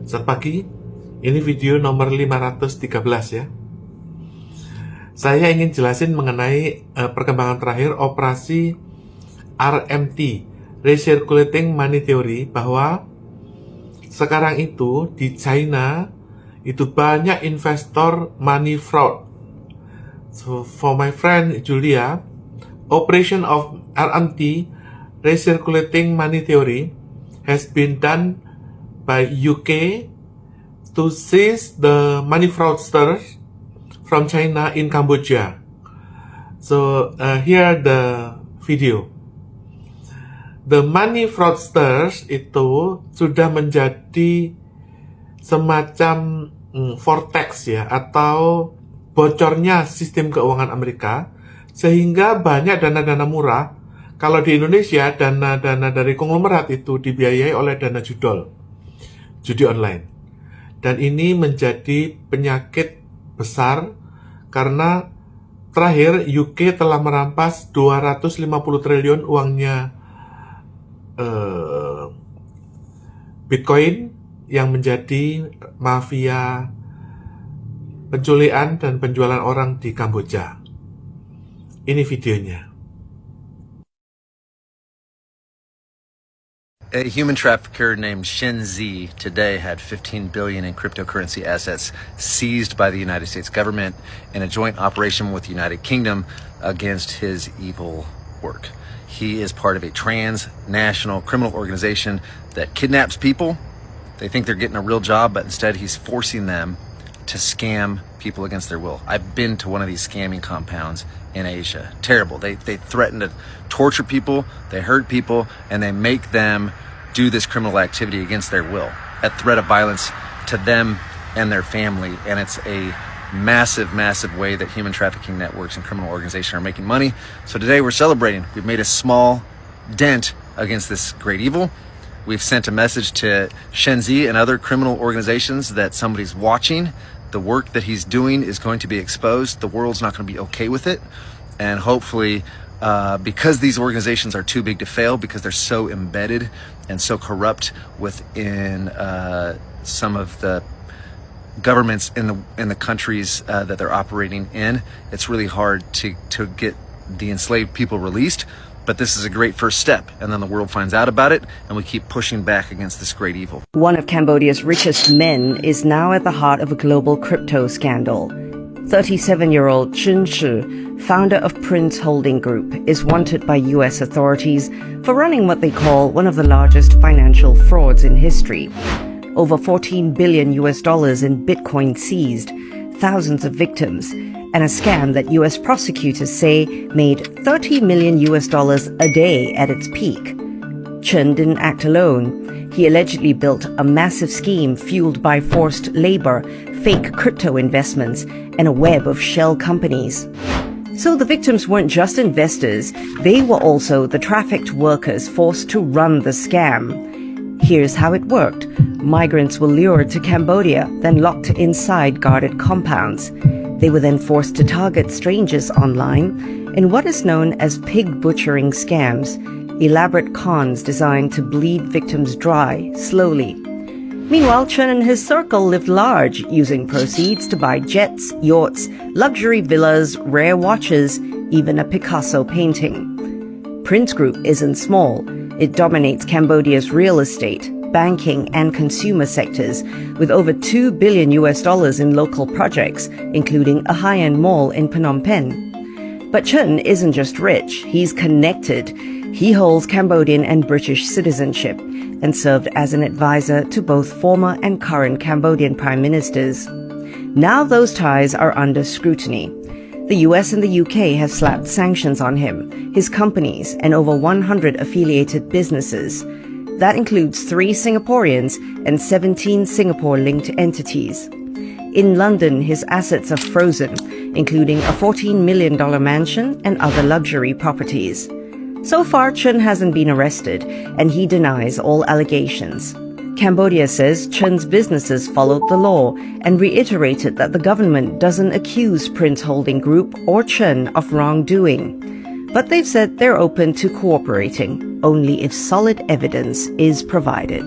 Selamat pagi, ini video nomor 513 ya. Saya ingin jelasin mengenai perkembangan terakhir operasi RMT, Recirculating Money Theory, bahwa sekarang itu di China itu banyak investor money fraud. So for my friend Julia, operation of RMT, Recirculating Money Theory, has been done by UK to seize the money fraudsters from China in Kamboja. So here the video. The money fraudsters itu sudah menjadi semacam vortex ya, atau bocornya sistem keuangan Amerika, sehingga banyak dana-dana murah. Kalau di Indonesia, dana-dana dari konglomerat itu dibiayai oleh dana judi online. Dan ini menjadi penyakit besar karena terakhir UK telah merampas 250 triliun uangnya Bitcoin yang menjadi mafia penculikan dan penjualan orang di Kamboja. Ini videonya. A human trafficker named Shen Zi today had 15 billion in cryptocurrency assets seized by the United States government in a joint operation with the United Kingdom against his evil work. He is part of a transnational criminal organization that kidnaps people. They think they're getting a real job, but instead he's forcing them to scam people against their will. I've been to one of these scamming compounds in Asia. Terrible. They threaten to torture people, they hurt people, and they make them do this criminal activity against their will, at threat of violence to them and their family. And it's a massive, massive way that human trafficking networks and criminal organizations are making money. So today we're celebrating. We've made a small dent against this great evil. We've sent a message to Shen Zi and other criminal organizations that somebody's watching. The work that he's doing is going to be exposed. The world's not going to be okay with it. And hopefully, because these organizations are too big to fail, because they're so embedded and so corrupt within some of the governments in the countries that they're operating in, it's really hard to get the enslaved people released. But this is a great first step, and then the world finds out about it, and we keep pushing back against this great evil. One of Cambodia's richest men is now at the heart of a global crypto scandal. 37-year-old Chen Shi, founder of Prince Holding Group, is wanted by U.S. authorities for running what they call one of the largest financial frauds in history. Over $14 billion in Bitcoin seized, thousands of victims, and a scam that U.S. prosecutors say made $30 million a day at its peak. Chen didn't act alone. He allegedly built a massive scheme fueled by forced labor, fake crypto investments, and a web of shell companies. So the victims weren't just investors, they were also the trafficked workers forced to run the scam. Here's how it worked. Migrants were lured to Cambodia, then locked inside guarded compounds. They were then forced to target strangers online in what is known as pig butchering scams, elaborate cons designed to bleed victims dry, slowly. Meanwhile, Chen and his circle lived large, using proceeds to buy jets, yachts, luxury villas, rare watches, even a Picasso painting. Prince Group isn't small. It dominates Cambodia's real estate, banking, and consumer sectors, with over $2 billion in local projects, including a high-end mall in Phnom Penh. But Chen isn't just rich, he's connected. He holds Cambodian and British citizenship and served as an advisor to both former and current Cambodian prime ministers. Now those ties are under scrutiny. The US and the UK have slapped sanctions on him, his companies, and over 100 affiliated businesses. That includes 3 Singaporeans and 17 Singapore-linked entities. In London, his assets are frozen, including a $14 million mansion and other luxury properties. So far, Chen hasn't been arrested, and he denies all allegations. Cambodia says Chen's businesses followed the law and reiterated that the government doesn't accuse Prince Holding Group or Chen of wrongdoing. But they've said they're open to cooperating, only if solid evidence is provided.